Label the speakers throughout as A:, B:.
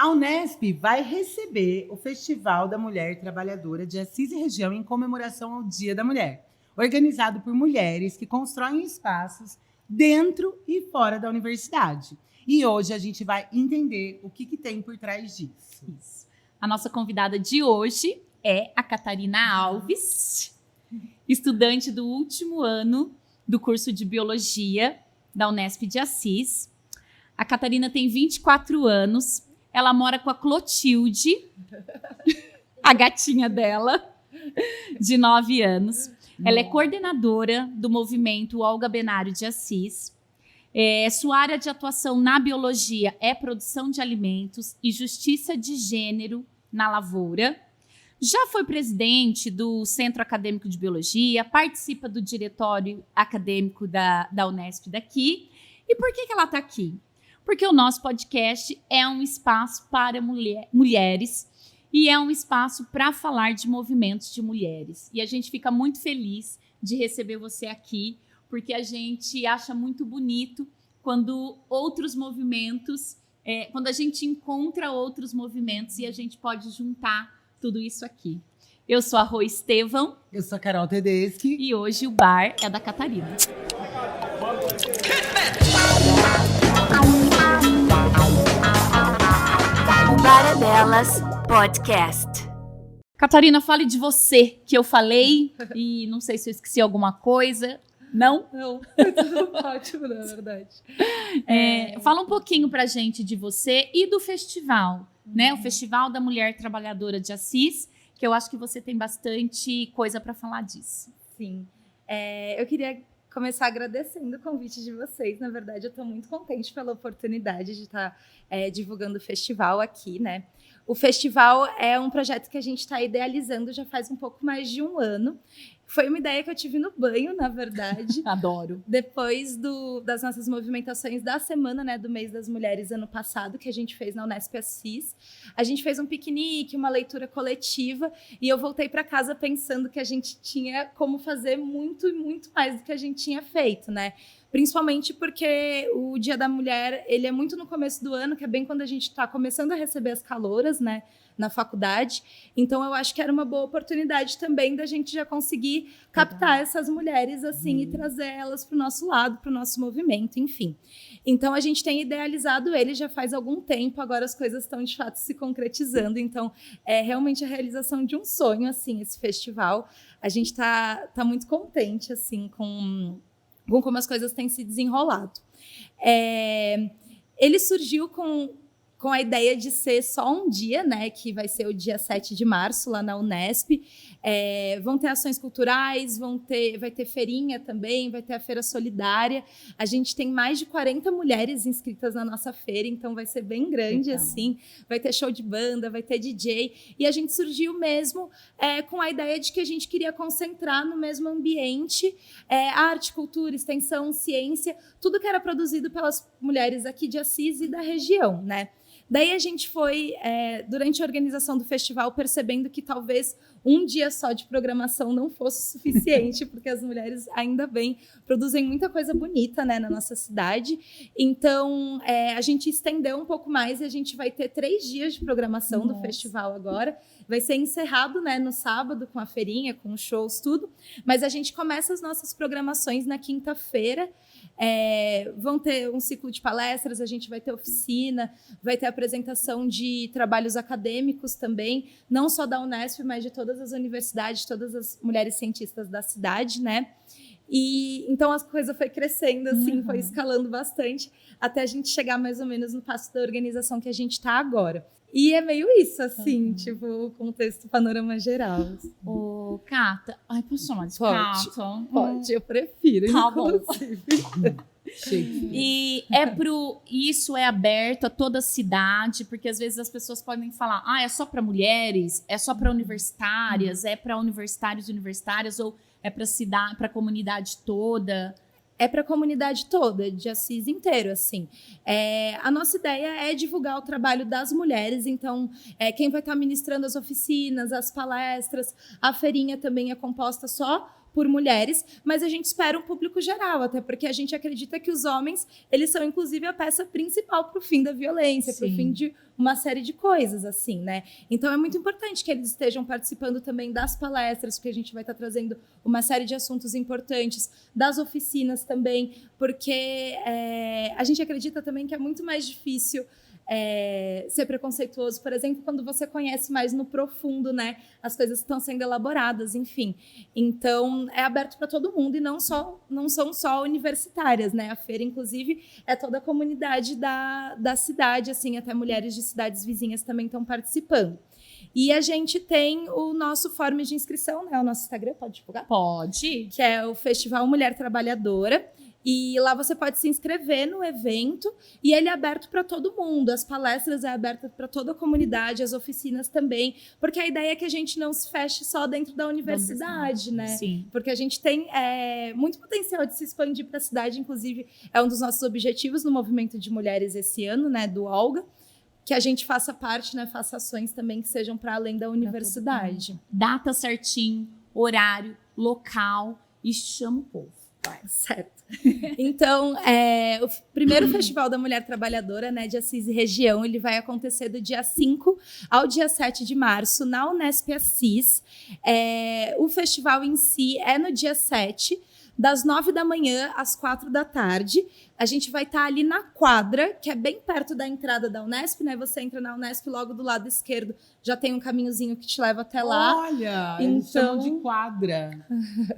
A: A Unesp vai receber o Festival da Mulher Trabalhadora de Assis e Região em comemoração ao Dia da Mulher, organizado por mulheres que constroem espaços dentro e fora da universidade. E hoje a gente vai entender o que tem por trás disso.
B: Isso. A nossa convidada de hoje é a Catarina Alves, estudante do último ano do curso de Biologia da Unesp de Assis. A Catarina tem 24 anos. Ela mora com a Clotilde, a gatinha dela, de 9 anos. Ela é coordenadora do movimento Olga Benário de Assis. Sua área de atuação na biologia é produção de alimentos e justiça de gênero na lavoura. Já foi presidente do Centro Acadêmico de Biologia, participa do diretório acadêmico da Unesp daqui. E por que ela está aqui? Porque o nosso podcast é um espaço para mulheres e é um espaço para falar de movimentos de mulheres. E a gente fica muito feliz de receber você aqui, porque a gente acha muito bonito quando outros movimentos, quando a gente encontra outros movimentos e a gente pode juntar tudo isso aqui. Eu sou a Rô Estevão.
A: Eu sou a Carol Tedeschi.
B: E hoje o bar é da Catarina.
C: Para Delas Podcast.
B: Catarina, fale de você, que eu falei e não sei se eu esqueci alguma coisa. Não?
D: Não, é tudo ótimo, na verdade.
B: Fala um pouquinho pra gente de você e do festival, né? O Festival da Mulher Trabalhadora de Assis, que eu acho que você tem bastante coisa para falar disso.
D: Sim. Eu queria começar agradecendo o convite de vocês. Na verdade, eu estou muito contente pela oportunidade de estar divulgando o festival aqui, né? O festival é um projeto que a gente está idealizando já faz um pouco mais de um ano. Foi uma ideia que eu tive no banho, na verdade.
B: Adoro.
D: Depois das nossas movimentações da semana, né, do mês das mulheres ano passado, que a gente fez na Unesp Assis. A gente fez um piquenique, uma leitura coletiva, e eu voltei para casa pensando que a gente tinha como fazer muito e muito mais do que a gente tinha feito, né? Principalmente porque o Dia da Mulher, ele é muito no começo do ano, que é bem quando a gente está começando a receber as calouras, né, na faculdade. Então, eu acho que era uma boa oportunidade também da gente já conseguir captar essas mulheres, assim, e trazer elas para o nosso lado, para o nosso movimento, enfim. Então, a gente tem idealizado ele já faz algum tempo, agora as coisas estão, de fato, se concretizando. Então, é realmente a realização de um sonho, assim, esse festival. A gente tá muito contente, assim, com como as coisas têm se desenrolado. Ele surgiu com a ideia de ser só um dia, né, que vai ser o dia 7 de março, lá na Unesp. Vão ter ações culturais, vai ter feirinha também, vai ter a Feira Solidária. A gente tem mais de 40 mulheres inscritas na nossa feira, então vai ser bem grande, assim. Vai ter show de banda, vai ter DJ. E a gente surgiu mesmo com a ideia de que a gente queria concentrar no mesmo ambiente arte, cultura, extensão, ciência, tudo que era produzido pelas mulheres aqui de Assis e da região, né? Daí a gente foi, durante a organização do festival, percebendo que talvez um dia só de programação não fosse suficiente, porque as mulheres, ainda bem, produzem muita coisa bonita, né, na nossa cidade. Então, a gente estendeu um pouco mais e a gente vai ter 3 dias de programação do festival agora. Vai ser encerrado, né, no sábado, com a feirinha, com os shows, tudo. Mas a gente começa as nossas programações na quinta-feira. Vão ter um ciclo de palestras, a gente vai ter oficina, vai ter apresentação de trabalhos acadêmicos também, não só da Unesp, mas de todas as universidades, todas as mulheres cientistas da cidade, né? E então a coisa foi crescendo, assim, foi escalando bastante, até a gente chegar mais ou menos no passo da organização que a gente está agora. E é meio isso, assim, tipo, o contexto, o panorama geral. Assim.
B: Ô, Cata... Ai, posso chamar de
D: Pode.
B: Cata?
D: Pode, eu prefiro.
B: Tá bom.
A: Chique.
B: E isso é aberto a toda a cidade, porque às vezes as pessoas podem falar, é só para mulheres, é só para universitárias, é para universitários e universitárias, ou é para cidade, para a comunidade toda.
D: É para a comunidade toda, de Assis inteiro, assim. A nossa ideia é divulgar o trabalho das mulheres, então, quem vai estar ministrando as oficinas, as palestras, a feirinha também é composta só por mulheres, mas a gente espera um público geral, até porque a gente acredita que os homens, eles são inclusive a peça principal para o fim da violência, para o fim de uma série de coisas, assim, né? Então é muito importante que eles estejam participando também das palestras, porque a gente vai estar trazendo uma série de assuntos importantes, das oficinas também, porque a gente acredita também que é muito mais difícil ser preconceituoso, por exemplo, quando você conhece mais no profundo, né, as coisas que estão sendo elaboradas, enfim. Então, é aberto para todo mundo e não são só universitárias, né? A feira, inclusive, é toda a comunidade da cidade, assim, até mulheres de cidades vizinhas também estão participando. E a gente tem o nosso form de inscrição, né? O nosso Instagram, pode divulgar?
B: Pode.
D: Que é o Festival Mulher Trabalhadora. E lá você pode se inscrever no evento e ele é aberto para todo mundo. As palestras é aberta para toda a comunidade, as oficinas também, porque a ideia é que a gente não se feche só dentro da universidade, né?
B: Sim.
D: Porque a gente tem muito potencial de se expandir para a cidade, inclusive é um dos nossos objetivos no movimento de mulheres esse ano, né, do Olga, que a gente faça parte, né, faça ações também que sejam para além da universidade.
B: Data certinho, horário, local e chama o povo.
D: Certo. Então, o primeiro Festival da Mulher Trabalhadora, né, de Assis e região, ele vai acontecer do dia 5 ao dia 7 de março, na Unesp Assis. O festival em si é no dia 7, das 9 da manhã às 4 da tarde. A gente vai estar ali na quadra, que é bem perto da entrada da Unesp, né? Você entra na Unesp, logo do lado esquerdo já tem um caminhozinho que te leva até lá.
A: Olha, eles chamam de quadra.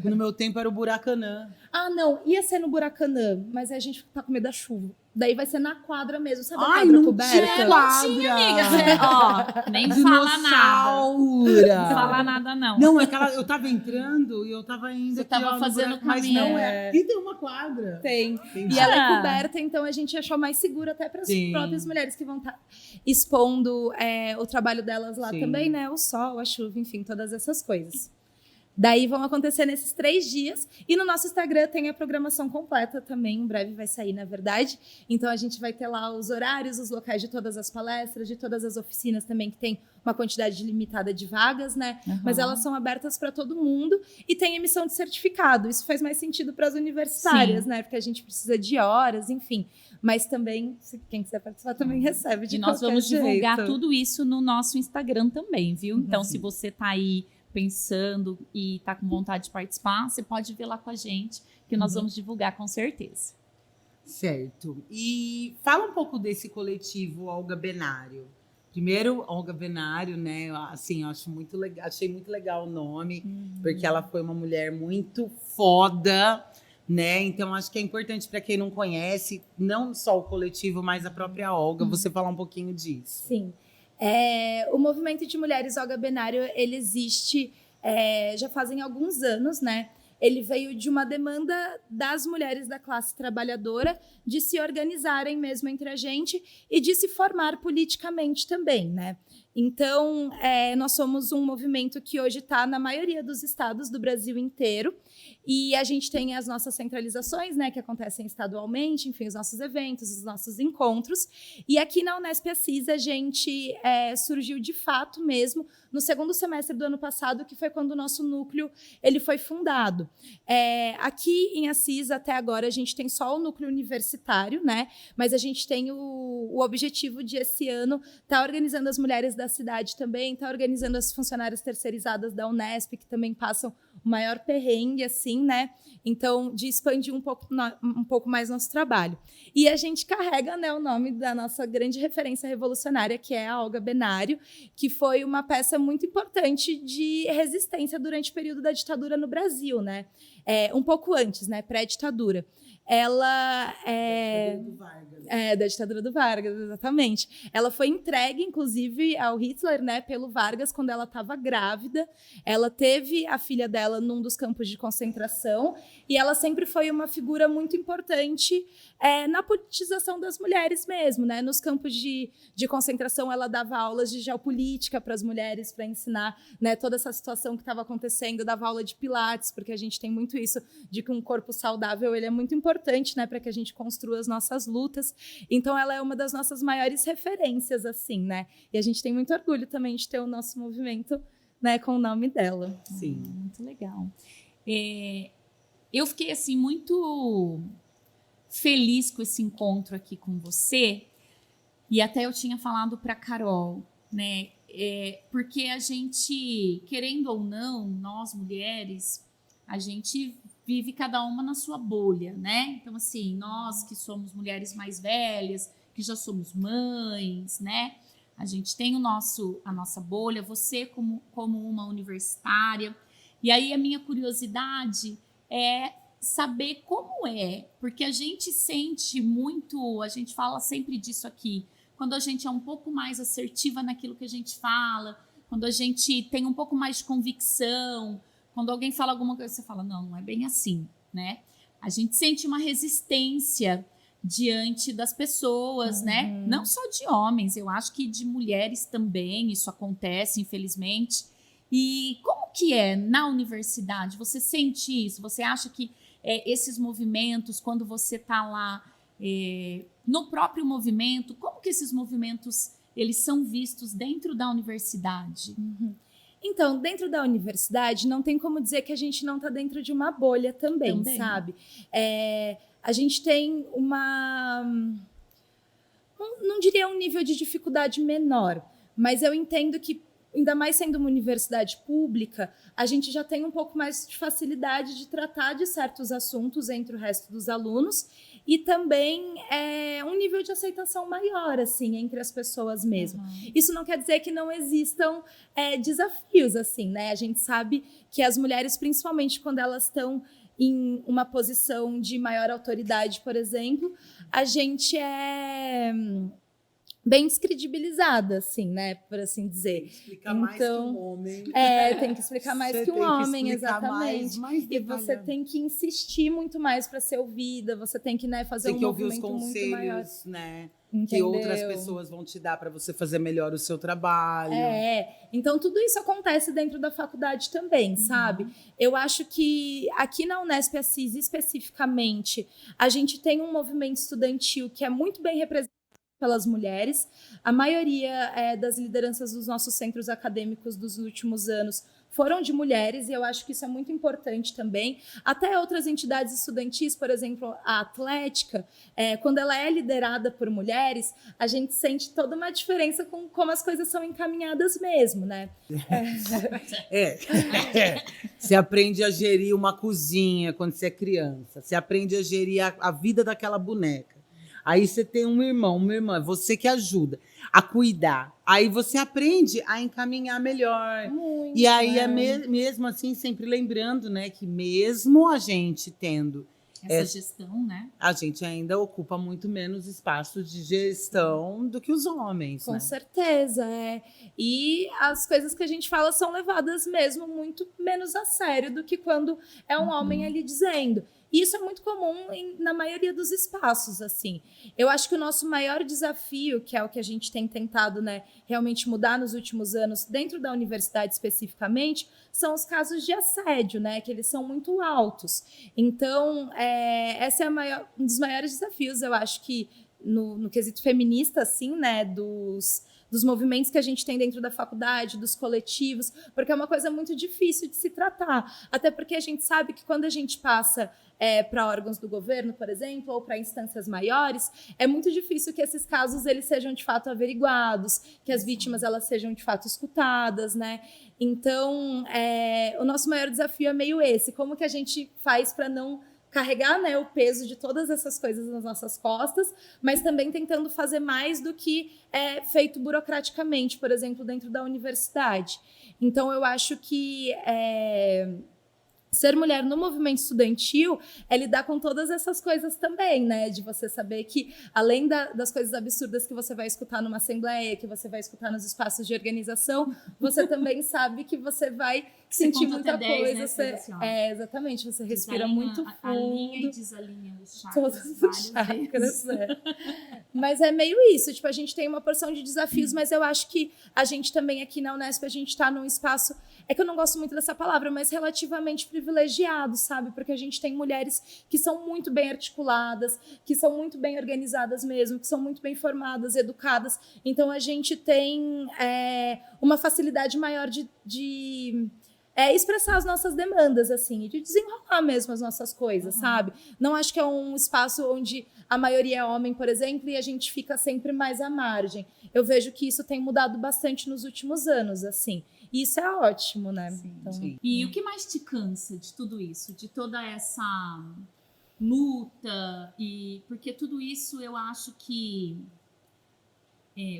A: No meu tempo era o Buracanã.
D: Ah, não, ia ser no Buracanã, mas a gente tá com medo da chuva. Daí vai ser na quadra mesmo, sabe a
A: Ai,
D: quadra
A: não
D: coberta?
A: tinha quadra.
B: Amiga, ó, nem fala nada.
A: Dinossauro.
B: Não fala nada, não.
A: Não, eu tava entrando e eu tava indo
B: Você
A: aqui,
B: tava
A: no
B: fazendo
A: buraco, mas
B: caminho.
A: não é. E tem uma quadra.
D: Tem.
A: Entendi.
D: E ela é
B: Ah.
D: coberta, então a gente achou mais seguro até para as
A: Sim.
D: próprias mulheres que vão estar expondo o trabalho delas lá
A: Sim.
D: também, né? O sol, a chuva, enfim, todas essas coisas. Daí vão acontecer nesses 3 dias. E no nosso Instagram tem a programação completa também. Em breve vai sair, na verdade. Então a gente vai ter lá os horários, os locais de todas as palestras, de todas as oficinas também, que tem uma quantidade limitada de vagas, né?
B: Uhum.
D: Mas elas são abertas para todo mundo. E tem emissão de certificado. Isso faz mais sentido para as universitárias, né? Porque a gente precisa de horas, enfim. Mas também, se quem quiser participar, também recebe de
B: E nós
D: qualquer
B: vamos divulgar
D: jeito.
B: tudo isso no nosso Instagram também, viu? Então, se você tá aí pensando e tá com vontade de participar, você pode ver lá com a gente, que nós vamos divulgar com certeza.
A: Certo. E fala um pouco desse coletivo Olga Benário. Primeiro, Olga Benário, né? Assim, eu acho muito legal, achei muito legal o nome, porque ela foi uma mulher muito foda, né? Então, acho que é importante para quem não conhece, não só o coletivo, mas a própria Olga, você falar um pouquinho disso.
D: Sim. O movimento de mulheres Olga Benário, ele existe já fazem alguns anos, né? Ele veio de uma demanda das mulheres da classe trabalhadora de se organizarem mesmo entre a gente e de se formar politicamente também, né? Então, nós somos um movimento que hoje está na maioria dos estados do Brasil inteiro e a gente tem as nossas centralizações, né, que acontecem estadualmente, enfim, os nossos eventos, os nossos encontros. E aqui na Unesp Assis a gente surgiu de fato mesmo no segundo semestre do ano passado, que foi quando o nosso núcleo ele foi fundado. Aqui em Assis, até agora, a gente tem só o núcleo universitário, né? Mas a gente tem o objetivo de, esse ano, estar organizando as mulheres da cidade também, estar organizando as funcionárias terceirizadas da Unesp, que também passam o maior perrengue, assim, né? Então, de expandir um pouco mais nosso trabalho. E a gente carrega, né, o nome da nossa grande referência revolucionária, que é a Olga Benário, que foi uma peça muito importante de resistência durante o período da ditadura no Brasil, né? Um pouco antes, né? Pré-ditadura. Ela da ditadura do Vargas, exatamente. Ela foi entregue, inclusive, ao Hitler, né, pelo Vargas, quando ela estava grávida. Ela teve a filha dela num dos campos de concentração e ela sempre foi uma figura muito importante na politização das mulheres mesmo, né? Nos campos de concentração, ela dava aulas de geopolítica para as mulheres, para ensinar, né, toda essa situação que estava acontecendo, dava aula de pilates, porque a gente tem muito isso de que um corpo saudável ele é muito importante, né, para que a gente construa as nossas lutas. Então, ela é uma das nossas maiores referências, assim, né? E a gente tem muito orgulho também de ter o nosso movimento, né, com o nome dela.
A: Sim.
B: Muito legal. Eu fiquei assim muito feliz com esse encontro aqui com você, e até eu tinha falado para Carol, né? Porque a gente, querendo ou não, nós mulheres, a gente vive cada uma na sua bolha, né? Então, assim, nós que somos mulheres mais velhas, que já somos mães, né? A gente tem a nossa bolha, você como uma universitária. E aí a minha curiosidade é saber como é, porque a gente sente muito, a gente fala sempre disso aqui, quando a gente é um pouco mais assertiva naquilo que a gente fala, quando a gente tem um pouco mais de convicção, quando alguém fala alguma coisa, você fala, não é bem assim, né? A gente sente uma resistência diante das pessoas, né? Não só de homens, eu acho que de mulheres também isso acontece, infelizmente. E como que é na universidade? Você sente isso? Você acha que esses movimentos, quando você está lá no próprio movimento, como que esses movimentos eles são vistos dentro da universidade?
D: Então, dentro da universidade, não tem como dizer que a gente não está dentro de uma bolha também. Sabe? A gente tem não diria um nível de dificuldade menor, mas eu entendo que, ainda mais sendo uma universidade pública, a gente já tem um pouco mais de facilidade de tratar de certos assuntos entre o resto dos alunos e também um nível de aceitação maior, assim, entre as pessoas mesmo. Isso não quer dizer que não existam desafios, assim, né? A gente sabe que as mulheres, principalmente quando elas estão em uma posição de maior autoridade, por exemplo, a gente é bem descredibilizada, assim, né? Por assim dizer.
A: Tem que explicar mais que um homem.
D: Tem que explicar mais que um homem, exatamente.
A: Mais
D: e você tem que insistir muito mais para ser ouvida, você tem que, né, fazer um movimento muito maior.
A: Né?
D: Entendeu?
A: Que outras pessoas vão te dar para você fazer melhor o seu trabalho.
D: Então tudo isso acontece dentro da faculdade também, sabe? Eu acho que aqui na Unesp Assis, especificamente, a gente tem um movimento estudantil que é muito bem representado pelas mulheres. A maioria das lideranças dos nossos centros acadêmicos dos últimos anos foram de mulheres, e eu acho que isso é muito importante também. Até outras entidades estudantis, por exemplo, a Atlética, quando ela é liderada por mulheres, a gente sente toda uma diferença com como as coisas são encaminhadas mesmo, né?
A: Você aprende a gerir uma cozinha quando você é criança, você aprende a gerir a vida daquela boneca. Aí você tem um irmão, uma irmã, você que ajuda a cuidar. Aí você aprende a encaminhar melhor.
D: Muito,
A: e aí, mesmo assim, sempre lembrando, né, que mesmo a gente tendo
B: essa gestão, né?
A: A gente ainda ocupa muito menos espaço de gestão do que os homens.
D: Com
A: né?
D: certeza, E as coisas que a gente fala são levadas mesmo muito menos a sério do que quando é um homem ali dizendo. E isso é muito comum na maioria dos espaços, assim. Eu acho que o nosso maior desafio, que é o que a gente tem tentado, né, realmente mudar nos últimos anos, dentro da universidade especificamente, são os casos de assédio, né, que eles são muito altos. Então, esse é um dos maiores desafios, eu acho que no quesito feminista, assim, né, dos movimentos que a gente tem dentro da faculdade, dos coletivos, porque é uma coisa muito difícil de se tratar. Até porque a gente sabe que quando a gente passa para órgãos do governo, por exemplo, ou para instâncias maiores, é muito difícil que esses casos eles sejam de fato averiguados, que as vítimas elas sejam de fato escutadas, né? Então, o nosso maior desafio é meio esse, como que a gente faz para não carregar, né, o peso de todas essas coisas nas nossas costas, mas também tentando fazer mais do que é feito burocraticamente, por exemplo, dentro da universidade. Então, eu acho que ser mulher no movimento estudantil é lidar com todas essas coisas também, né? De você saber que, além das coisas absurdas que você vai escutar numa assembleia, que você vai escutar nos espaços de organização, você também sabe que você vai sentir muita coisa. Exatamente, você respira muito fundo.
B: Alinha e desalinha os chakras.
D: Todos os chakras, Mas é meio isso, tipo, a gente tem uma porção de desafios, mas eu acho que a gente também aqui na Unesp, a gente está num espaço, que eu não gosto muito dessa palavra, mas relativamente privilegiado, sabe? Porque a gente tem mulheres que são muito bem articuladas, que são muito bem organizadas mesmo, que são muito bem formadas, educadas. Então, a gente tem uma facilidade maior de expressar as nossas demandas, assim, e de desenrolar mesmo as nossas coisas, sabe? Não acho que é um espaço onde a maioria é homem, por exemplo, e a gente fica sempre mais à margem. Eu vejo que isso tem mudado bastante nos últimos anos, assim. E isso é ótimo, né? Então,
A: Sim.
B: E o que mais te cansa de tudo isso? De toda essa luta? Porque tudo isso eu acho que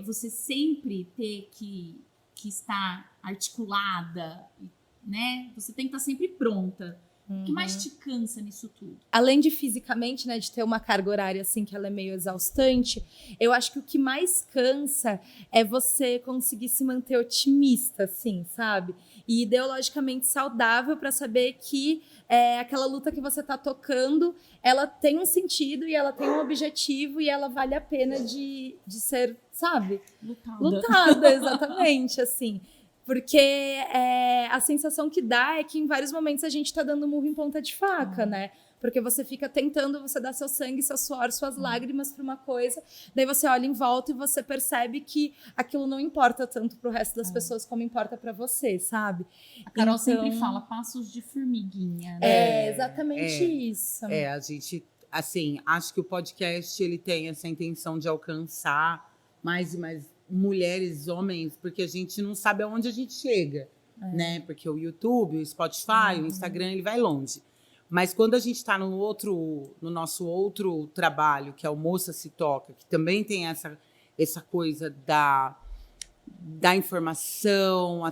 B: você sempre ter que estar articulada, né? Você tem que estar sempre pronta. O que mais te cansa nisso tudo?
D: além de fisicamente, né, de ter uma carga horária assim que ela é meio exaustante, eu acho que o que mais cansa é você conseguir se manter otimista, assim, sabe? E ideologicamente saudável para saber que aquela luta que você tá tocando, ela tem um sentido e ela tem um objetivo e ela vale a pena de ser, sabe? Lutada, exatamente, assim. Porque a sensação que dá é que em vários momentos a gente tá dando murro em ponta de faca, né? Porque você fica tentando, você dá seu sangue, seu suor, suas lágrimas para uma coisa, daí você olha em volta e você percebe que aquilo não importa tanto pro resto das pessoas como importa para você, sabe?
B: A Carol
D: Então,
B: sempre fala passos de formiguinha, né?
D: É exatamente isso.
A: A gente, assim, acho que o podcast ele tem essa intenção de alcançar mais e mais mulheres, homens, porque a gente não sabe aonde a gente chega, né? Porque o YouTube, o Spotify, o Instagram, ele vai longe. Mas quando a gente está no nosso outro trabalho, que é o Moça Se Toca, que também tem essa coisa da informação,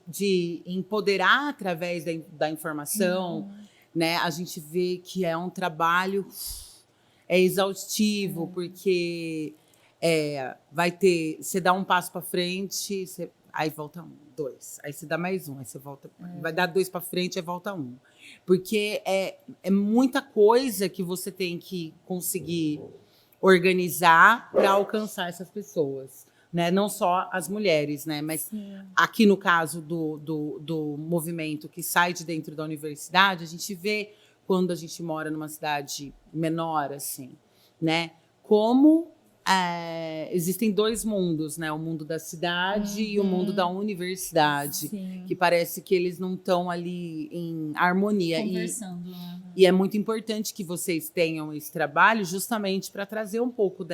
A: de empoderar através da informação, né? A gente vê que é um trabalho exaustivo, porque vai ter, você dá um passo para frente, aí volta 1, 2, aí você dá mais 1, aí você volta, vai dar 2 para frente, aí volta 1. Porque é muita coisa que você tem que conseguir organizar para alcançar essas pessoas, né? Não só as mulheres, né? Mas aqui no caso do movimento que sai de dentro da universidade, a gente vê quando a gente mora numa cidade menor, assim, né? Como existem 2 mundos, né? O mundo da cidade e o mundo da universidade, que parece que eles não estão ali em harmonia.
B: Conversando, né?
A: E é muito importante que vocês tenham esse trabalho justamente para trazer um pouco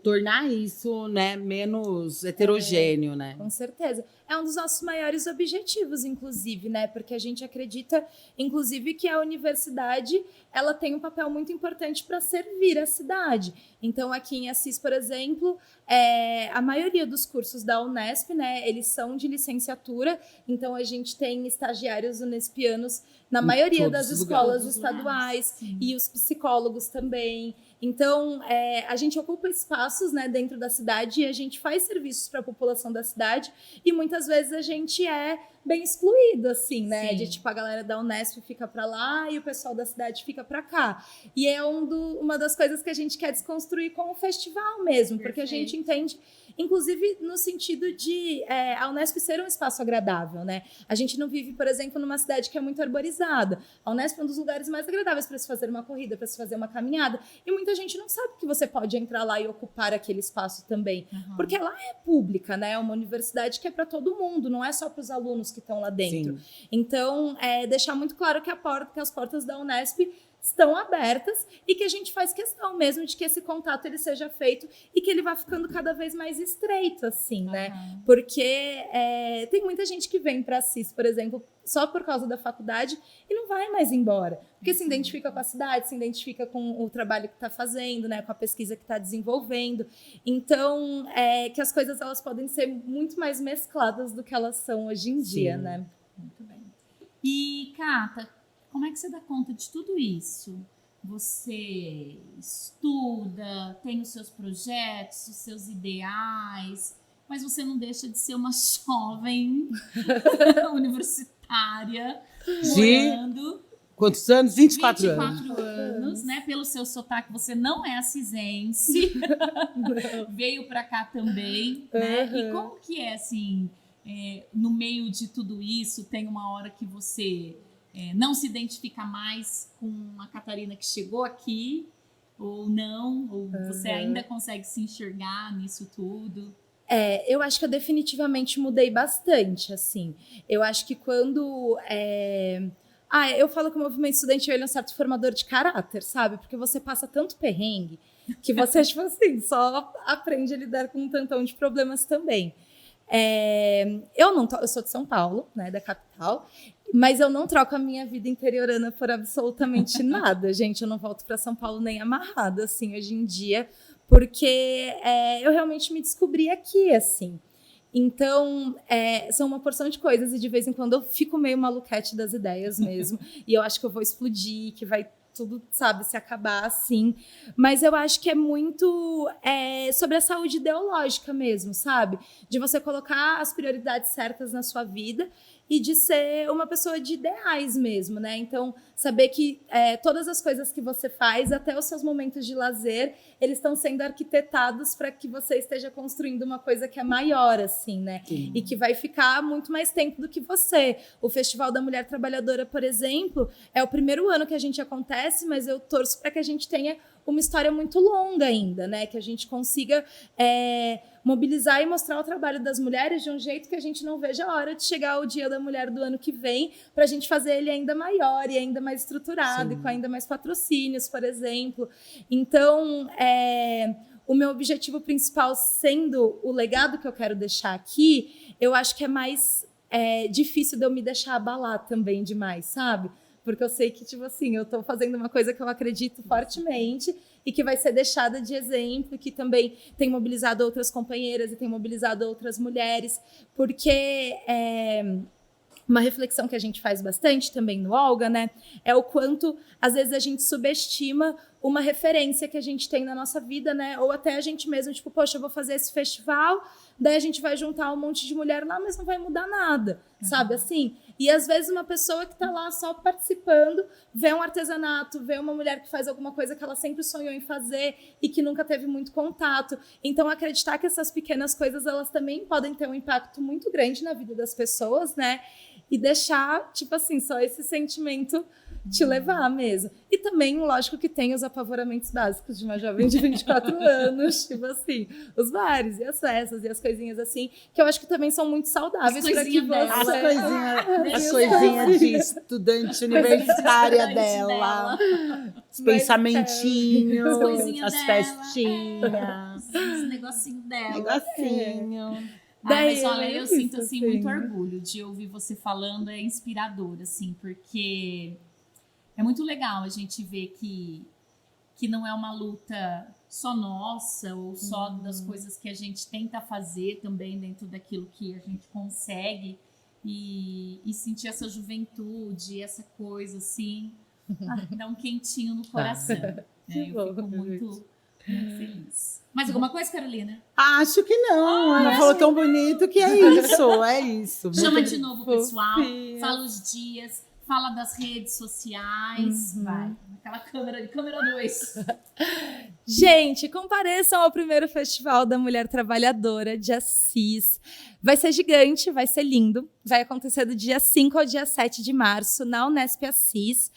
A: tornar isso, né, menos heterogêneo, né?
D: Com certeza. É um dos nossos maiores objetivos, inclusive, né? Porque a gente acredita, inclusive, que a universidade ela tem um papel muito importante para servir a cidade. Então, aqui em Assis, por exemplo, a maioria dos cursos da Unesp, né, eles são de licenciatura. Então, a gente tem estagiários unespianos na maioria das escolas estaduais e os psicólogos também. Então, a gente ocupa espaços, né, dentro da cidade e a gente faz serviços para a população da cidade e muitas vezes a gente é bem excluído, assim, né? De tipo, a galera da Unesp fica para lá e o pessoal da cidade fica para cá. E é uma das coisas que a gente quer desconstruir com o festival mesmo, porque a gente entende, inclusive no sentido de a Unesp ser um espaço agradável, né? A gente não vive, por exemplo, numa cidade que é muito arborizada. A Unesp é um dos lugares mais agradáveis para se fazer uma corrida, para se fazer uma caminhada. E muita gente não sabe que você pode entrar lá e ocupar aquele espaço também. Porque lá é pública, né? É uma universidade que é para todo mundo, não é só para os alunos que estão lá dentro. Sim. Então, deixar muito claro que as portas da Unesp estão abertas e que a gente faz questão mesmo de que esse contato ele seja feito e que ele vá ficando cada vez mais estreito, assim, né? Porque tem muita gente que vem para Assis, por exemplo, só por causa da faculdade e não vai mais embora, porque se identifica com a cidade, se identifica com o trabalho que está fazendo, né? Com a pesquisa que está desenvolvendo. Então, que as coisas elas podem ser muito mais mescladas do que elas são hoje em dia, né?
B: Muito bem. E, Cata, como é que você dá conta de tudo isso? Você estuda, tem os seus projetos, os seus ideais, mas você não deixa de ser uma jovem universitária, morando.
A: Quantos anos? 24 anos.
B: 24 anos, né? Pelo seu sotaque, você não é assisense. Veio para cá também, né? E como que é, assim, no meio de tudo isso, tem uma hora que você não se identifica mais com a Catarina que chegou aqui, ou não? Ou você ainda consegue se enxergar nisso tudo?
D: Eu acho que eu definitivamente mudei bastante, assim. Eu acho que quando... eu falo que o movimento estudantil ele é um certo formador de caráter, sabe? Porque você passa tanto perrengue que você, tipo assim, só aprende a lidar com um tantão de problemas também. Eu sou de São Paulo, né, da capital, mas eu não troco a minha vida interiorana por absolutamente nada, gente. Eu não volto para São Paulo nem amarrada, assim, hoje em dia, porque eu realmente me descobri aqui, assim. Então, são uma porção de coisas e de vez em quando eu fico meio maluquete das ideias mesmo. E eu acho que eu vou explodir, que vai tudo, sabe, se acabar assim. Mas eu acho que é muito sobre a saúde ideológica mesmo, sabe? De você colocar as prioridades certas na sua vida e de ser uma pessoa de ideais mesmo, né? Então, saber que todas as coisas que você faz, até os seus momentos de lazer, eles estão sendo arquitetados para que você esteja construindo uma coisa que é maior, assim, né? Sim. E que vai ficar muito mais tempo do que você. O Festival da Mulher Trabalhadora, por exemplo, é o primeiro ano que a gente acontece, mas eu torço para que a gente tenha uma história muito longa ainda, né? Que a gente consiga mobilizar e mostrar o trabalho das mulheres de um jeito que a gente não veja a hora de chegar o Dia da Mulher do ano que vem, para a gente fazer ele ainda maior e ainda mais estruturado. Sim. E com ainda mais patrocínios, por exemplo. Então, o meu objetivo principal sendo o legado que eu quero deixar aqui, eu acho que é mais difícil de eu me deixar abalar também demais, sabe? Porque eu sei que, tipo assim, eu tô fazendo uma coisa que eu acredito fortemente e que vai ser deixada de exemplo, que também tem mobilizado outras companheiras e tem mobilizado outras mulheres, porque uma reflexão que a gente faz bastante também no Olga, né, é o quanto, às vezes, a gente subestima uma referência que a gente tem na nossa vida, né, ou até a gente mesmo, tipo, poxa, eu vou fazer esse festival, daí a gente vai juntar um monte de mulher lá, mas não vai mudar nada, sabe, assim? E, às vezes, uma pessoa que está lá só participando, vê um artesanato, vê uma mulher que faz alguma coisa que ela sempre sonhou em fazer e que nunca teve muito contato. Então, acreditar que essas pequenas coisas, elas também podem ter um impacto muito grande na vida das pessoas, né? E deixar, tipo assim, só esse sentimento te levar mesmo. E também, lógico que tem os apavoramentos básicos de uma jovem de 24 anos, tipo assim, os bares e as festas e as coisinhas assim, que eu acho que também são muito saudáveis para que você...
A: As coisinhas de estudante universitária dela, os pensamentinhos, as festinhas,
B: os negocinhos dela.
A: Negocinho.
B: Mas olha, eu sinto assim muito orgulho de ouvir você falando, é inspirador, assim, porque é muito legal a gente ver que não é uma luta só nossa ou só das coisas que a gente tenta fazer também dentro daquilo que a gente consegue e sentir essa juventude, essa coisa assim, dá um quentinho no coração. Eu fico muito feliz. Mais alguma coisa, Carolina?
A: Acho que não. Ela falou tão bonito que é isso.
B: Chama de novo o pessoal, fala os dias, fala das redes sociais. Vai, aquela câmera 2.
D: Gente, compareçam ao primeiro Festival da Mulher Trabalhadora de Assis. Vai ser gigante, vai ser lindo. Vai acontecer do dia 5 ao dia 7 de março, na Unesp Assis.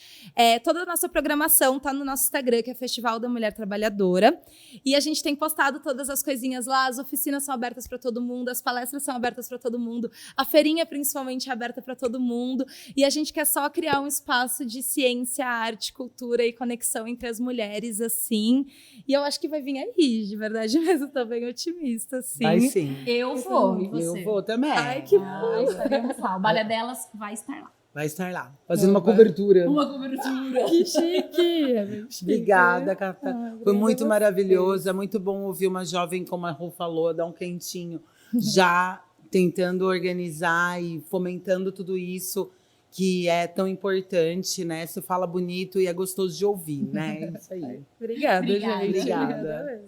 D: Toda a nossa programação está no nosso Instagram, que é Festival da Mulher Trabalhadora. E a gente tem postado todas as coisinhas lá. As oficinas são abertas para todo mundo, as palestras são abertas para todo mundo, a feirinha, principalmente, é aberta para todo mundo. E a gente quer só criar um espaço de ciência, arte, cultura e conexão entre as mulheres, assim. E eu acho que vai vir aí, de verdade mesmo, tô bem otimista, assim.
A: Vai sim.
B: Eu vou, e você?
A: Eu vou também.
D: Ai, que bom.
B: Estaremos lá. O Balé Delas vai estar lá.
A: Vai estar lá, fazendo uma cobertura.
B: Uma cobertura.
D: Que chique.
A: Obrigada, Cata. Foi muito maravilhoso. É muito bom ouvir uma jovem, como a Rô falou, dar um quentinho, já tentando organizar e fomentando tudo isso que é tão importante, né? Você fala bonito e é gostoso de ouvir, né? É isso aí.
D: Obrigada, gente.
A: Obrigada.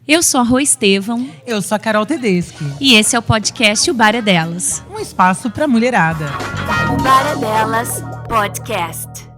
B: Eu sou a Rô Estevão.
A: Eu sou a Carol Tedeschi.
B: E esse é o podcast O Bar é Delas.
A: Um espaço para mulherada.
C: O Bar é Delas Podcast.